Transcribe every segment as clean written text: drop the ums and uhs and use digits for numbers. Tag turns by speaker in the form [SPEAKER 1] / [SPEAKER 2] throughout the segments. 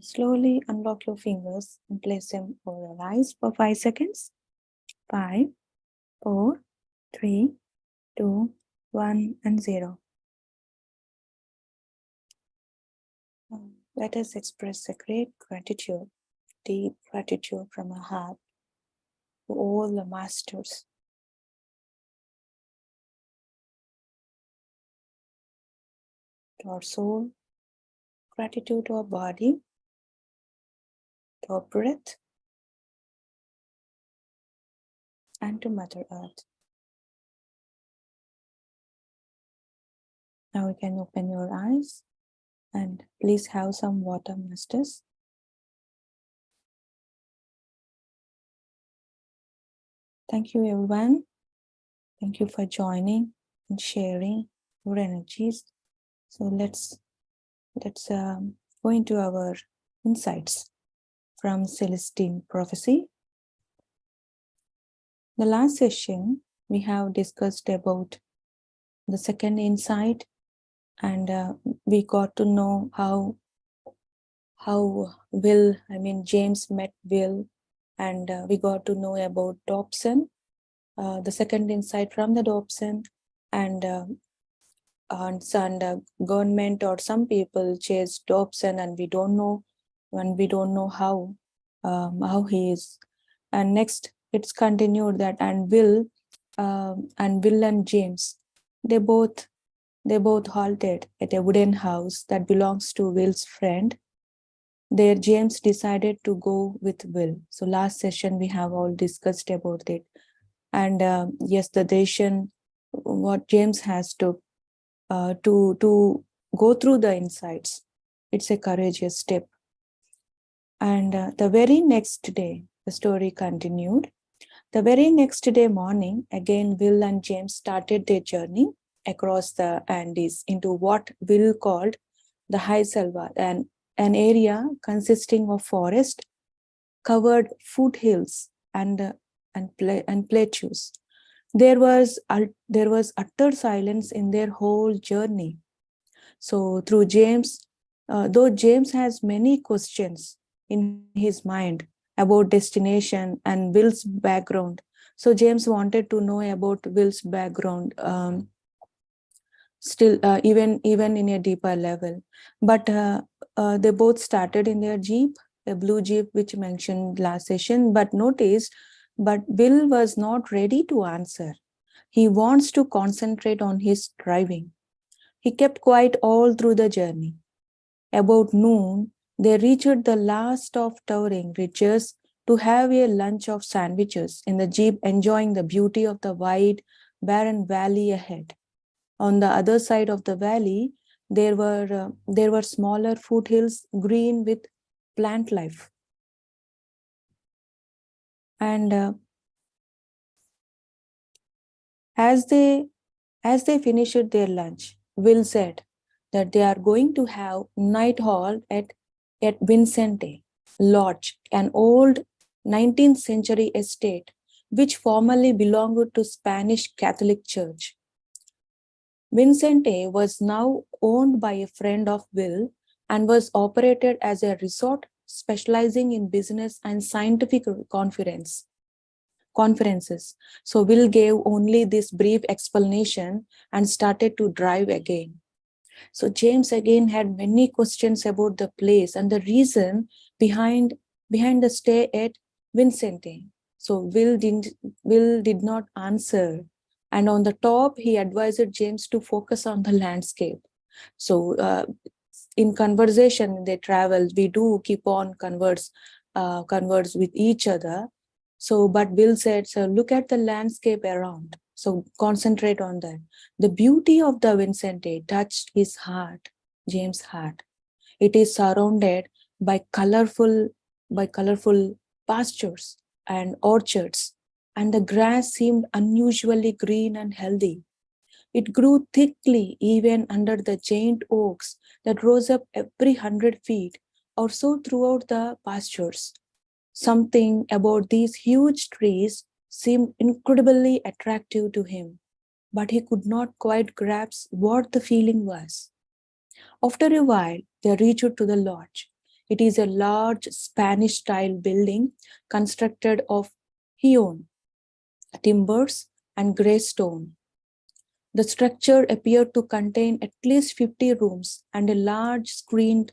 [SPEAKER 1] Slowly unlock your fingers and place them over your eyes for 5 seconds. 5, 4, 3, 2, 1, and 0. Let us express a great gratitude, deep gratitude from our heart to all the masters, to our soul, gratitude to our body, to our breath, and to Mother Earth. Now you can open your eyes and please have some water, masters. Thank you, everyone. Thank you for joining and sharing your energies. So let's go into our insights from Celestine prophecy. The last session we have discussed about the second insight, and we got to know how James met Will, and we got to know about Dobson, the second insight from the Dobson, and government or some people chase Dobson, and we don't know how he is. And next it's continued that Will and James, they both halted at a wooden house that belongs to Will's friend. There James decided to go with Will. So last session we have all discussed about it. And yes, the decision what James has to go through the insights, it's a courageous step. And the very next day, the story continued. The very next day morning, again Will and James started their journey across the Andes into what Will called the High Selva, an area consisting of forest covered foothills and plateaus. There was utter silence in their whole journey. So through James, though James has many questions in his mind about destination and Will's background. So James wanted to know about Will's background, still even in a deeper level. But they both started in their Jeep, a blue Jeep, which mentioned last session, but Will was not ready to answer. He wants to concentrate on his driving. He kept quiet all through the journey. About noon, they reached the last of towering ridges to have a lunch of sandwiches in the Jeep, enjoying the beauty of the wide, barren valley ahead. On the other side of the valley, there were smaller foothills green with plant life. And as they finished their lunch, Will said that they are going to have night halt at Vincente Lodge, an old 19th century estate which formerly belonged to Spanish Catholic Church. Vincente was now owned by a friend of Will and was operated as a resort specializing in business and scientific conferences. So Will gave only this brief explanation and started to drive again. So James again had many questions about the place and the reason behind the stay at Vincente. So Will did not answer. And on the top, he advised James to focus on the landscape. So in conversation, they travel, we do keep on converse with each other. So, but Will said, so look at the landscape around. So concentrate on that. The beauty of the Vincente touched his heart, James' heart. It is surrounded by colorful pastures and orchards, and the grass seemed unusually green and healthy. It grew thickly even under the giant oaks that rose up every 100 feet or so throughout the pastures. Something about these huge trees seemed incredibly attractive to him, but he could not quite grasp what the feeling was. After a while, they reached to the lodge. It is a large Spanish-style building constructed of hewn timbers and grey stone. The structure appeared to contain at least 50 rooms, and a large screened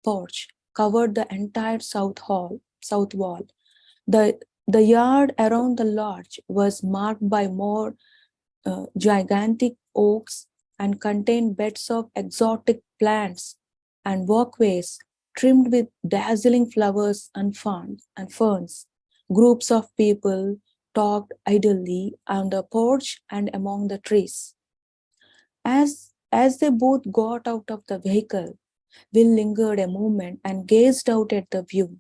[SPEAKER 1] porch covered the entire south wall. The, the yard around the lodge was marked by more gigantic oaks and contained beds of exotic plants and walkways trimmed with dazzling flowers and ferns. Groups of people talked idly on the porch and among the trees. As they both got out of the vehicle, Will lingered a moment and gazed out at the view.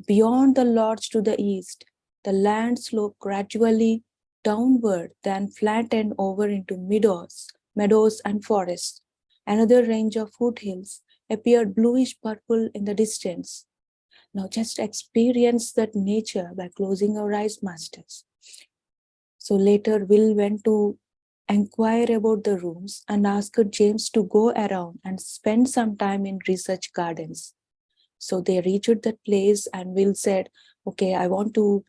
[SPEAKER 1] Beyond the lodge to the east, the land sloped gradually downward, then flattened over into meadows and forests. Another range of foothills appeared bluish-purple in the distance. Now just experience that nature by closing your eyes, masters. So later Will went to inquire about the rooms and asked James to go around and spend some time in research gardens. So they reached that place and Will said, okay, I want to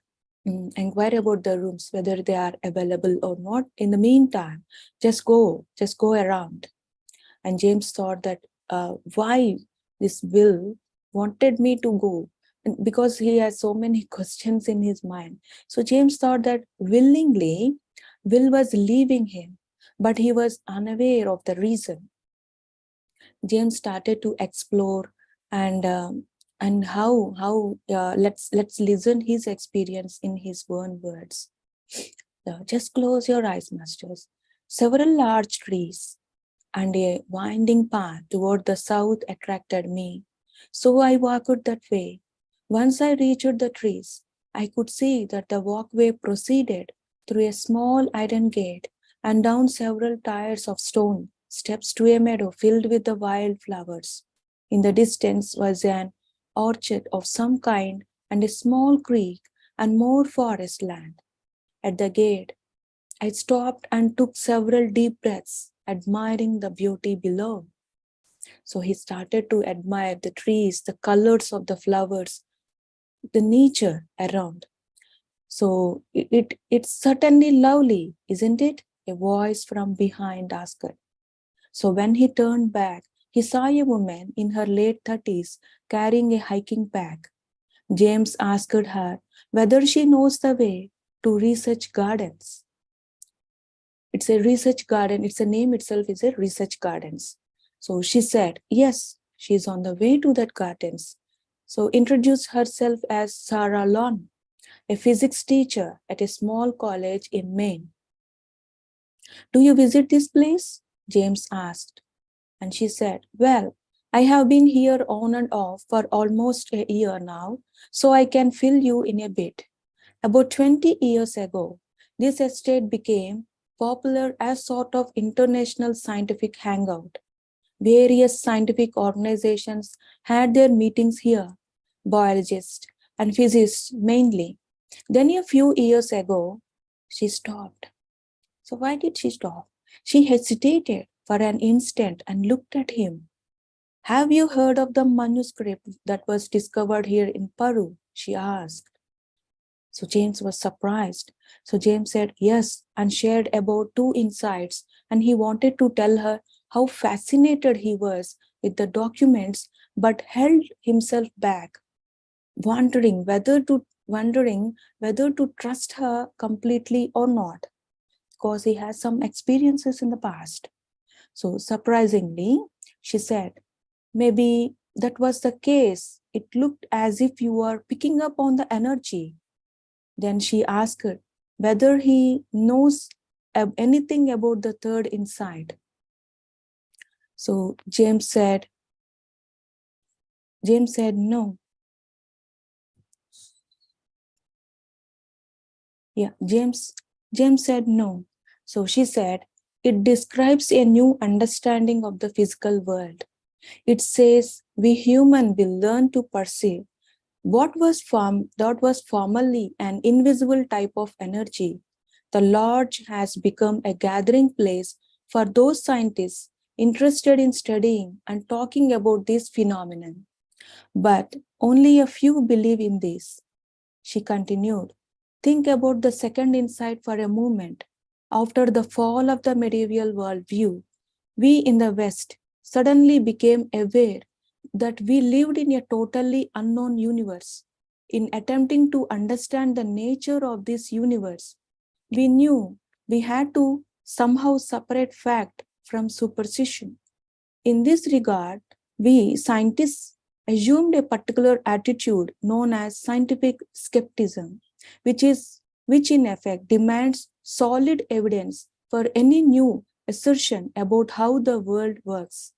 [SPEAKER 1] inquire about the rooms, whether they are available or not. In the meantime, just go around. And James thought that why this Will wanted me to go, and because he has so many questions in his mind. So James thought that willingly Will was leaving him, but he was unaware of the reason. James started to explore and how let's listen his experience in his own words. Just close your eyes, masters. Several large trees and a winding path toward the south attracted me, so I walked that way. Once I reached the trees, I could see that the walkway proceeded through a small iron gate and down several tiers of stone steps to a meadow filled with the wild flowers. In the distance was an orchard of some kind and a small creek and more forest land. At the gate, I stopped and took several deep breaths, admiring the beauty below. So he started to admire the trees, the colors of the flowers, the nature around. So it's certainly lovely, isn't it? A voice from behind asked. So when he turned back, he saw a woman in her late 30s carrying a hiking pack. James asked her whether she knows the way to research gardens. It's a research garden. It's a name itself is a research gardens. So she said, yes, she's on the way to that gardens. So introduced herself as Sarah Lon, a physics teacher at a small college in Maine. Do you visit this place? James asked. And she said, well, I have been here on and off for almost a year now, so I can fill you in a bit. About 20 years ago, this estate became popular as sort of international scientific hangout. Various scientific organizations had their meetings here, biologists and physicists mainly. Then a few years ago, she stopped. So why did she stop? She hesitated for an instant and looked at him. Have you heard of the manuscript that was discovered here in Peru? She asked. So James was surprised. So James said yes and shared about 2 insights, and he wanted to tell her how fascinated he was with the documents, but held himself back, wondering whether to trust her completely or not, because he has some experiences in the past. So surprisingly, she said, maybe that was the case. It looked as if you were picking up on the energy. Then she asked whether he knows anything about the third insight. So James said no. Yeah, James said no. So she said, it describes a new understanding of the physical world. It says we human will learn to perceive what was formerly an invisible type of energy. The lodge has become a gathering place for those scientists interested in studying and talking about this phenomenon. But only a few believe in this. She continued, think about the second insight for a moment. After the fall of the medieval worldview, we in the West suddenly became aware that we lived in a totally unknown universe. In attempting to understand the nature of this universe, we knew we had to somehow separate fact from superstition. In this regard, we scientists assumed a particular attitude known as scientific skepticism, which in effect demands solid evidence for any new assertion about how the world works.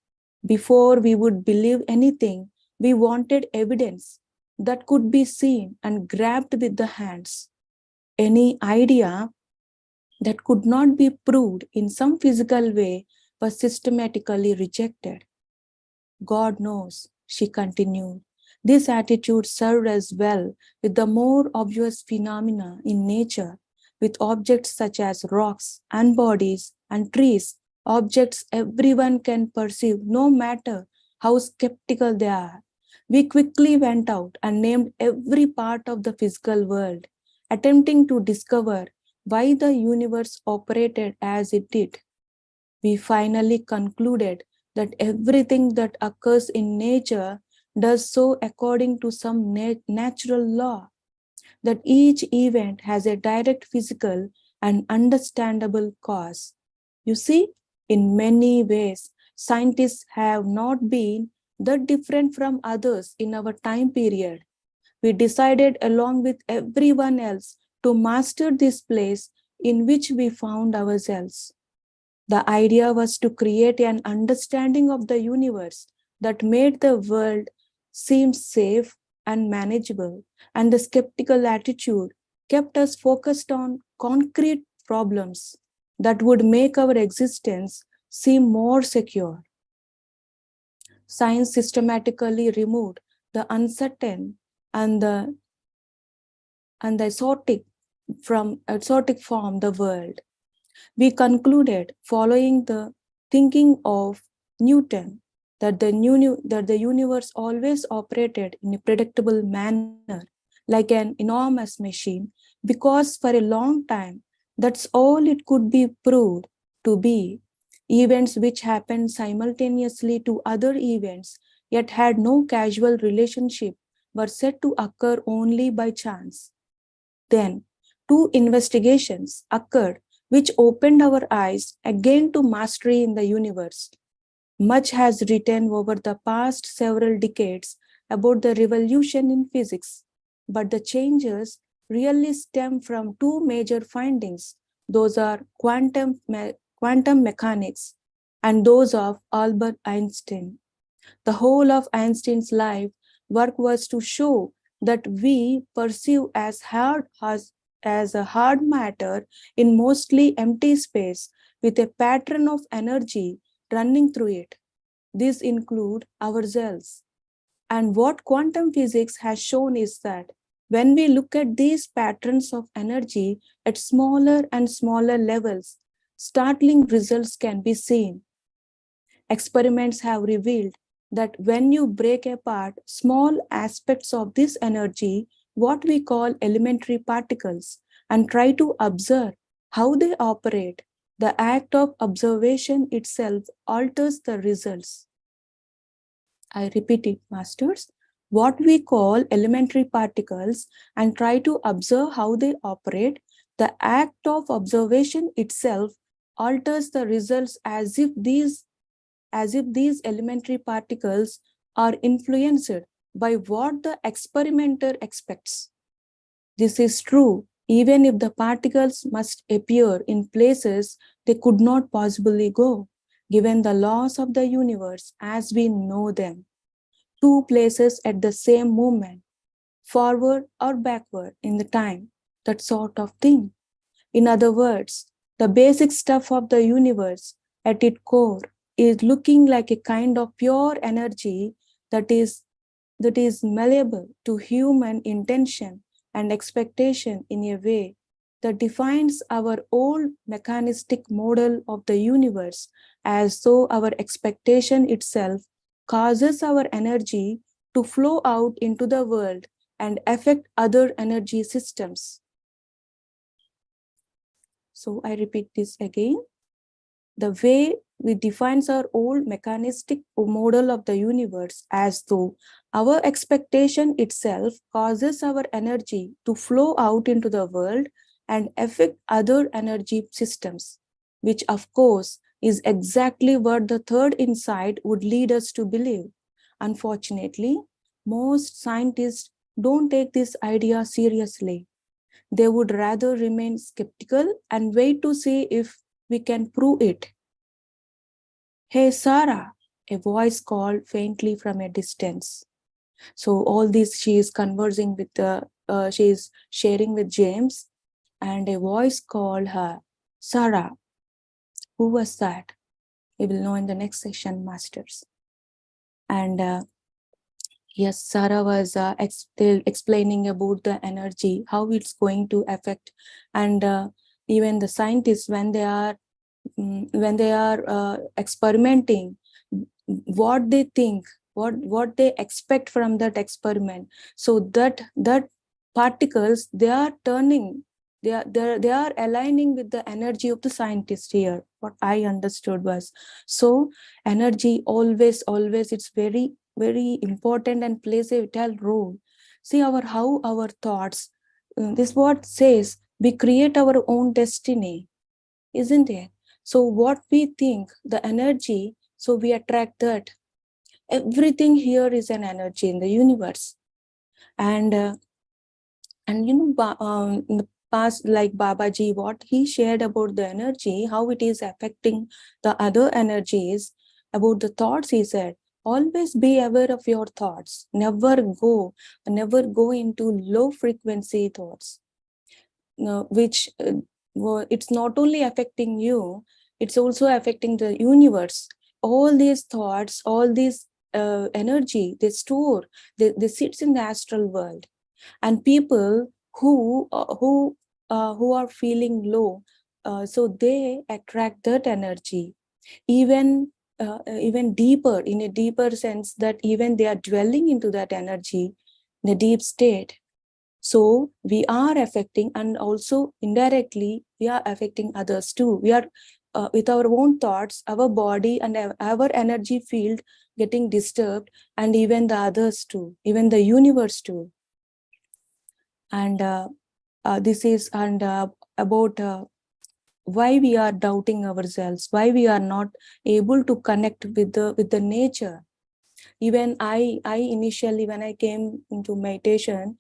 [SPEAKER 1] Before we would believe anything, we wanted evidence that could be seen and grabbed with the hands. Any idea that could not be proved in some physical way was systematically rejected. God knows, she continued. This attitude served us well with the more obvious phenomena in nature, with objects such as rocks and bodies and trees, objects everyone can perceive no matter how skeptical they are. We quickly went out and named every part of the physical world, attempting to discover why the universe operated as it did. We finally concluded that everything that occurs in nature does so according to some natural law, that each event has a direct physical and understandable cause. You see, in many ways, scientists have not been that different from others in our time period. We decided, along with everyone else, to master this place in which we found ourselves. The idea was to create an understanding of the universe that made the world seem safe and manageable, and the skeptical attitude kept us focused on concrete problems that would make our existence seem more secure. Science systematically removed the uncertain and the exotic from exotic form the world. We concluded, following the thinking of Newton, that the universe always operated in a predictable manner, like an enormous machine, because for a long time, that's all it could be proved to be. Events which happened simultaneously to other events, yet had no causal relationship, were said to occur only by chance. Then, two investigations occurred which opened our eyes again to mastery in the universe. Much has written over the past several decades about the revolution in physics, but the changes really stem from two major findings. Those are quantum mechanics and those of Albert Einstein. The whole of Einstein's life work was to show that we perceive as a hard matter in mostly empty space with a pattern of energy running through it. These include ourselves. And what quantum physics has shown is that when we look at these patterns of energy at smaller and smaller levels, startling results can be seen. Experiments have revealed that when you break apart small aspects of this energy, what we call elementary particles, and try to observe how they operate, the act of observation itself alters the results. I repeat it, masters. What we call elementary particles and try to observe how they operate, the act of observation itself alters the results as if these elementary particles are influenced by what the experimenter expects. This is true even if the particles must appear in places they could not possibly go, given the laws of the universe as we know them. Two places at the same moment, forward or backward in the time, that sort of thing. In other words, the basic stuff of the universe at its core is looking like a kind of pure energy that is malleable to human intention and expectation in a way that defines our old mechanistic model of the universe, as though our expectation itself causes our energy to flow out into the world and affect other energy systems. So I repeat this again. The way we define our old mechanistic model of the universe as though our expectation itself causes our energy to flow out into the world and affect other energy systems, which of course is exactly what the third insight would lead us to believe. Unfortunately, most scientists don't take this idea seriously. They would rather remain skeptical and wait to see if we can prove it. Hey, Sarah, a voice called faintly from a distance. So all this she is conversing with she is sharing with James, and a voice called her, Sarah. Who was that? We will know in the next session, Masters. And yes, Sarah was explaining about the energy, how it's going to affect, and even the scientists when they are experimenting, what they think, what they expect from that experiment, so that particles they are turning, they are aligning with the energy of the scientist here. What I understood was, so energy always it's very important and plays a vital role. See how our thoughts, this what says we create our own destiny, isn't it? So what we think, the energy, so we attract that. Everything here is an energy in the universe. And you know, in the past, like Babaji, what he shared about the energy, how it is affecting the other energies, about the thoughts, he said, always be aware of your thoughts. Never go into low frequency thoughts, which it's not only affecting you, it's also affecting the universe. All these thoughts, all these energy, they store, they sits in the astral world. And people who are feeling low, so they attract that energy, even deeper, in a deeper sense, that even they are dwelling into that energy in a deep state. So we are affecting, and also indirectly we are affecting others too. We are with our own thoughts, our body and our energy field getting disturbed, and even the others too, even the universe too. And this is about why we are doubting ourselves, why we are not able to connect with the nature. Even I initially, when I came into meditation,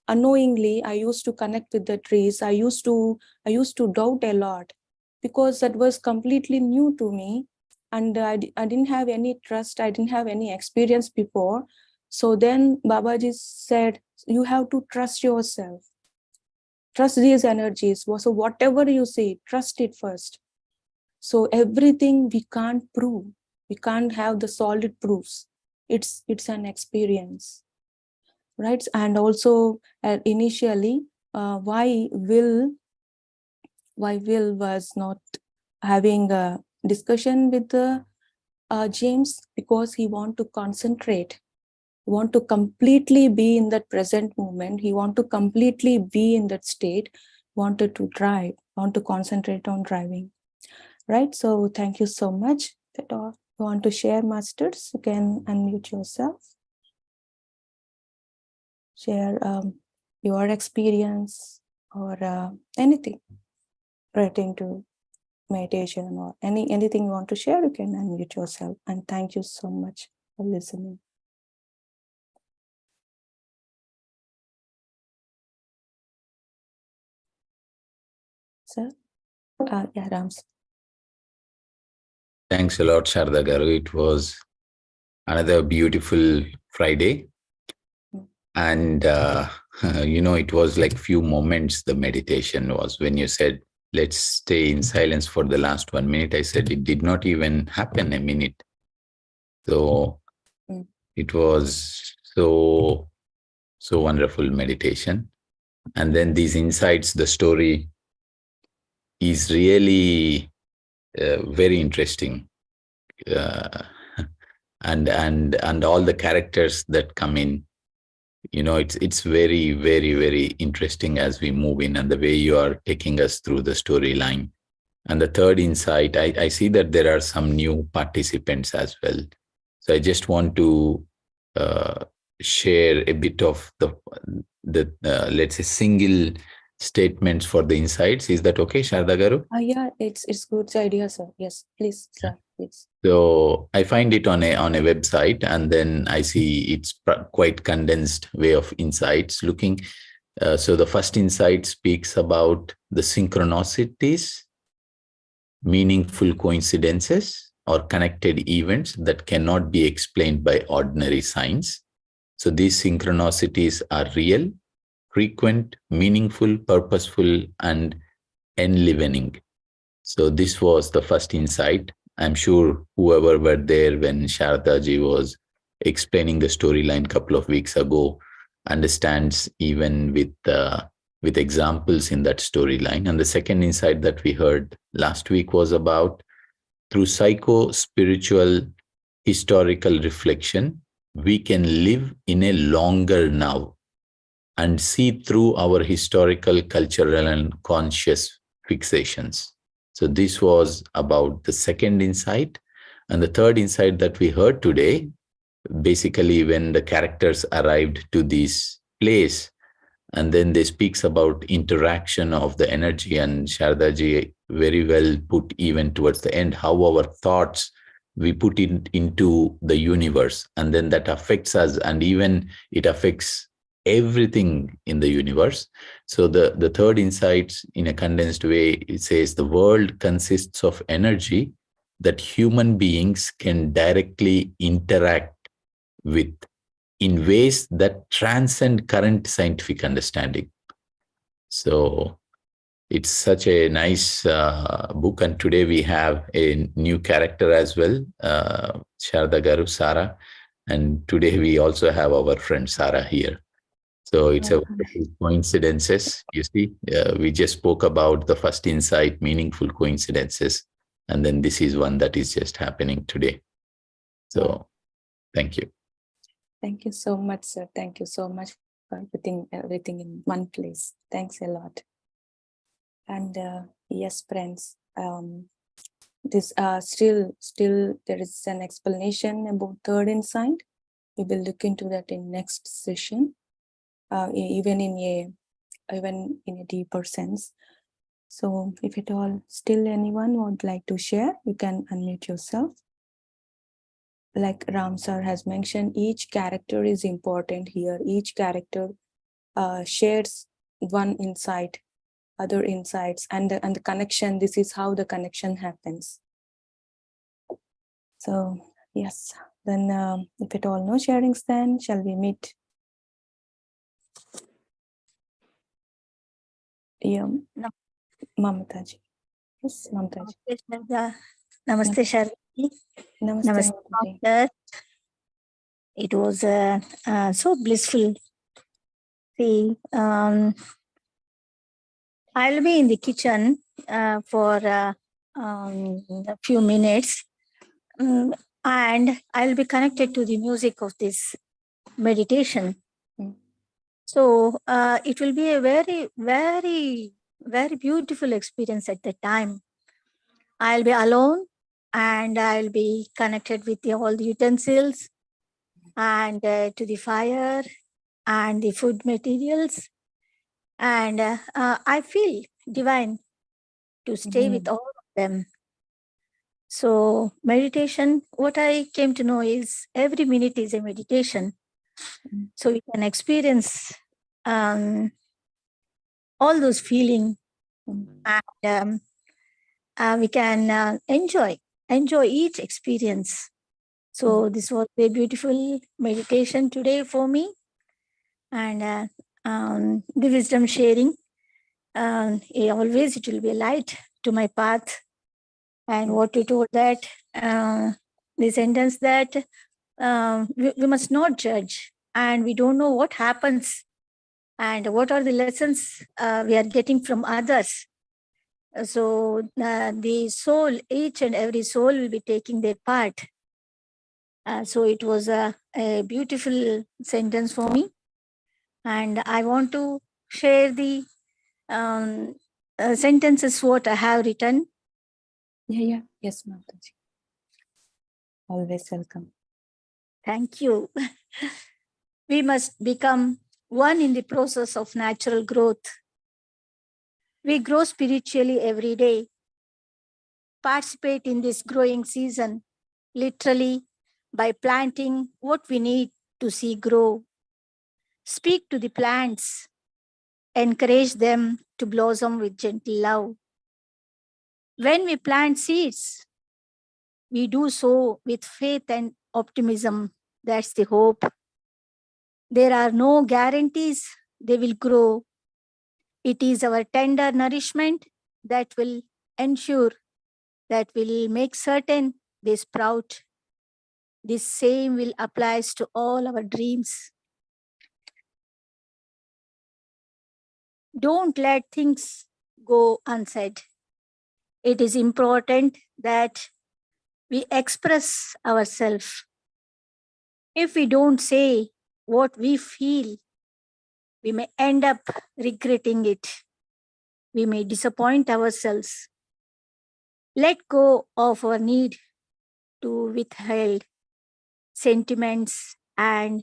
[SPEAKER 1] unknowingly I used to connect with the trees. I used to doubt a lot, because that was completely new to me, and I didn't have any trust, I didn't have any experience before. So then Babaji said, you have to trust yourself, trust these energies. So whatever you see, trust it first. So everything we can't prove, we can't have the solid proofs. It's an experience, right? And also initially, why Will was not having a discussion with the James, because he want to concentrate, want to completely be in that present moment. He want to completely be in that state, wanted to drive, want to concentrate on driving, right? So thank you so much. If at all you want to share, Masters, you can unmute yourself. Share your experience or anything relating to meditation, or anything you want to share, you can unmute yourself. And thank you so much for listening. Sir? Yeah, Rams.
[SPEAKER 2] Thanks a lot, Sarada Garu. It was another beautiful Friday. And, you know, it was like few moments, the meditation was, when you said, let's stay in silence for the last 1 minute. I said, it did not even happen a minute. So it was so wonderful meditation. And then these insights, the story is really very interesting. and all the characters that come in. It's very, very, very interesting as we move in, and the way you are taking us through the storyline. And the third insight, I see that there are some new participants as well. So I just want to share a bit of the let's say single statements for the insights. Is that okay, Sharda Garu?
[SPEAKER 1] Yeah, it's good idea, sir. Yes, please, sir, please.
[SPEAKER 2] So I find it on a website, and then I see it's quite condensed way of insights looking. So the first insight speaks about the synchronicities, meaningful coincidences, or connected events that cannot be explained by ordinary science. So these synchronicities are real, frequent, meaningful, purposeful, and enlivening. So this was the first insight. I'm sure whoever were there when Shardaji was explaining the storyline a couple of weeks ago understands even with examples in that storyline. And the second insight that we heard last week was about through psycho-spiritual historical reflection, we can live in a longer now and see through our historical, cultural, and conscious fixations. So this was about the second insight. And the third insight that we heard today, basically when the characters arrived to this place, and then they speaks about interaction of the energy, and Shardaji very well put even towards the end how our thoughts we put it into the universe, and then that affects us, and even it affects everything in the universe. So the third insight in a condensed way, it says the world consists of energy that human beings can directly interact with in ways that transcend current scientific understanding. So it's such a nice book. And today we have a new character as well, Sharda Garu, Sara. And today we also have our friend Sara here. So it's a wonderful coincidences. You see, we just spoke about the first insight, meaningful coincidences. And then this is one that is just happening today. So thank you.
[SPEAKER 1] Thank you so much, sir. Thank you so much for putting everything in one place. Thanks a lot. And yes, friends, this still there is an explanation about third insight. We will look into that in next session, even in a deeper sense. So if at all still anyone would like to share, you can unmute yourself. Like Ram sir has mentioned, each character is important here. Each character shares one insight, other insights, and the connection. This is how the connection happens. So yes, then if at all no sharings, then shall we meet? Yeah,
[SPEAKER 3] No.
[SPEAKER 1] Mamatha ji. Yes, Mamatha ji.
[SPEAKER 3] Namaste, Sharada.
[SPEAKER 1] Namaste,
[SPEAKER 3] Namaste. It was so blissful. See, I'll be in the kitchen for a few minutes, and I'll be connected to the music of this meditation. So it will be a very, very, very beautiful experience at the time. I'll be alone, and I'll be connected with all the utensils and to the fire and the food materials. And I feel divine to stay with all of them. So meditation, what I came to know is every minute is a meditation. So we can experience all those feelings, and we can enjoy each experience. So this was a beautiful meditation today for me, and the wisdom sharing. Always it will be a light to my path. And what you told that the sentence that we must not judge, and we don't know what happens and what are the lessons we are getting from others. So the soul, each and every soul will be taking their part. So it was a beautiful sentence for me. And I want to share the sentences what I have written.
[SPEAKER 1] Yeah. Yes, Mataji. Always welcome.
[SPEAKER 3] Thank you. We must become one in the process of natural growth. We grow spiritually every day. Participate in this growing season, literally by planting what we need to see grow. Speak to the plants, encourage them to blossom with gentle love. When we plant seeds, we do so with faith and optimism. That's the hope. There are no guarantees they will grow. It is our tender nourishment that will ensure, that will make certain they sprout. This same will apply to all our dreams. Don't let things go unsaid. It is important that we express ourselves. If we don't say what we feel, we may end up regretting it. We may disappoint ourselves. Let go of our need to withhold sentiments and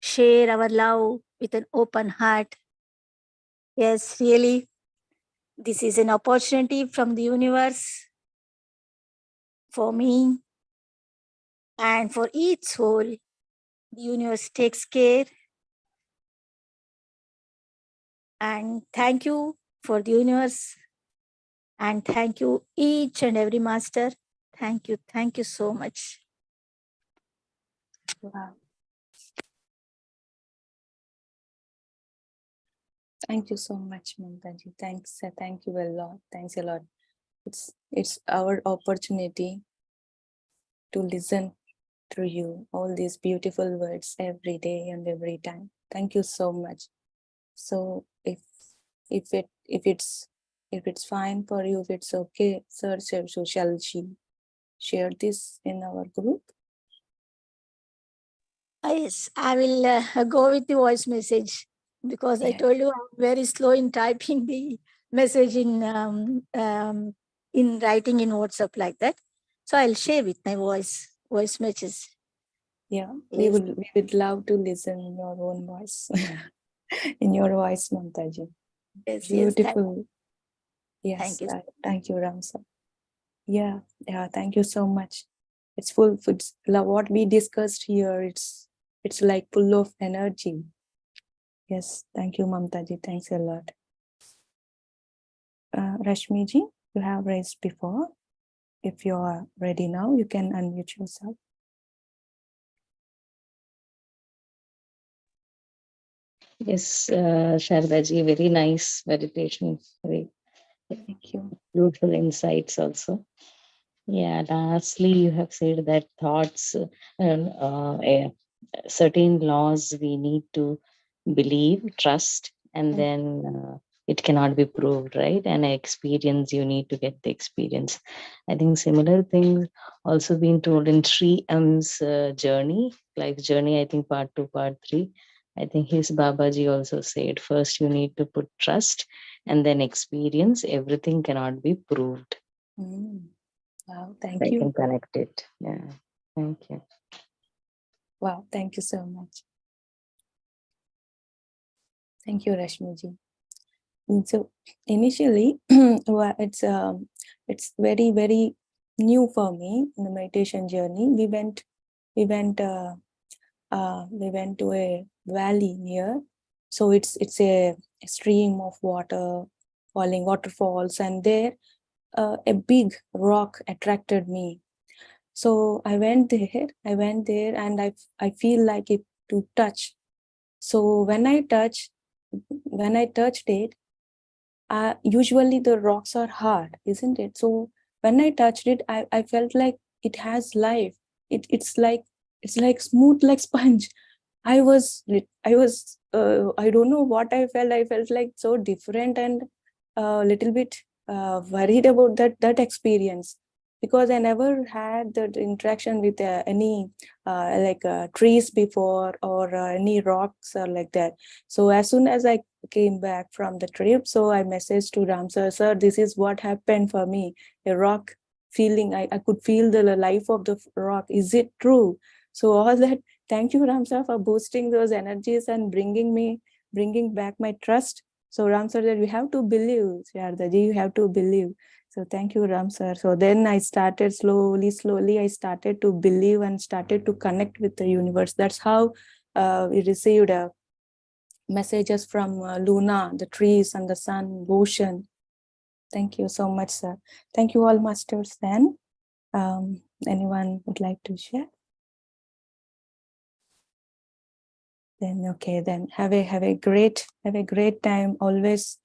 [SPEAKER 3] share our love with an open heart. Yes, really, this is an opportunity from the universe for me and for each soul. The universe takes care. And thank you for the universe. And thank you, each and every master. Thank you. Thank you so much.
[SPEAKER 1] Wow. Thank you so much, Mamtaji. Thanks. Thank you a lot. Thanks a lot. It's our opportunity to listen to you, all these beautiful words every day and every time. Thank you so much. So if it's fine for you, if it's okay, sir, so shall she share this in our group?
[SPEAKER 3] Yes, I will go with the voice message, because I told you I'm very slow in typing the message in writing in WhatsApp like that. So I'll share with my voice message.
[SPEAKER 1] Yeah,
[SPEAKER 3] Yes.
[SPEAKER 1] we would love to listen in your own voice, in your voice, Mamtaji.
[SPEAKER 3] Yes,
[SPEAKER 1] Beautiful.
[SPEAKER 3] Thank you.
[SPEAKER 1] Thank you, Ramsa. Yeah, thank you so much. It's full. It's what we discussed here. It's like full of energy. Yes, thank you, Mamtaji. Thanks a lot. Rashmiji, you have raised before. If you are ready now, you can unmute yourself.
[SPEAKER 4] Yes, Shardaji, very nice meditation. Very
[SPEAKER 1] Thank you.
[SPEAKER 4] beautiful insights also. Yeah, lastly, you have said that thoughts, certain laws we need to believe, trust, and then it cannot be proved, right? And experience, you need to get the experience. I think similar things also been told in Sri M's journey, life journey, I think part 2, part 3. I think his Babaji also said, first you need to put trust and then experience. Everything cannot be proved.
[SPEAKER 1] Wow, thank
[SPEAKER 4] I
[SPEAKER 1] you.
[SPEAKER 4] can connect it. Yeah, thank you.
[SPEAKER 1] Wow, thank you so much. Thank you, Rashmiji. So initially, it's very, very new for me in the meditation journey. We went to a valley near, so it's a stream of water, falling waterfalls, and there a big rock attracted me. So I went there, and I feel like it to touch. So when I touched it, usually the rocks are hard, isn't it? So when I touched it, I felt like it has life. It's like smooth like sponge. I don't know what I felt. I felt like so different and a little bit worried about that experience. because I never had that interaction with any trees before, or any rocks or like that. So as soon as I came back from the trip, so I messaged to Ram sir, this is what happened for me. A rock feeling, I could feel the life of the rock. Is it true? So all that, thank you, Ram sir, for boosting those energies and bringing back my trust. So Ram sir said, we have to believe, Sarada ji, you have to believe. So thank you, Ram sir. So then I started slowly, I started to believe and started to connect with the universe. That's how we received messages from Luna, the trees and the sun, ocean. Thank you so much, sir. Thank you all, masters. Then anyone would like to share? Then okay, then have a great time. Always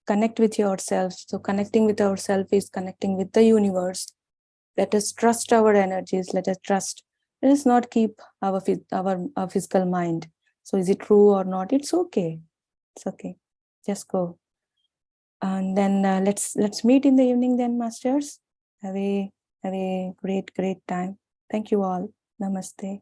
[SPEAKER 1] connect with yourselves. So connecting with ourselves is connecting with the universe. Let us trust our energies. Let us not keep our physical mind. So is it true or not? It's okay. It's okay. Just go. And then let's meet in the evening then, masters. Have a great time. Thank you all. Namaste.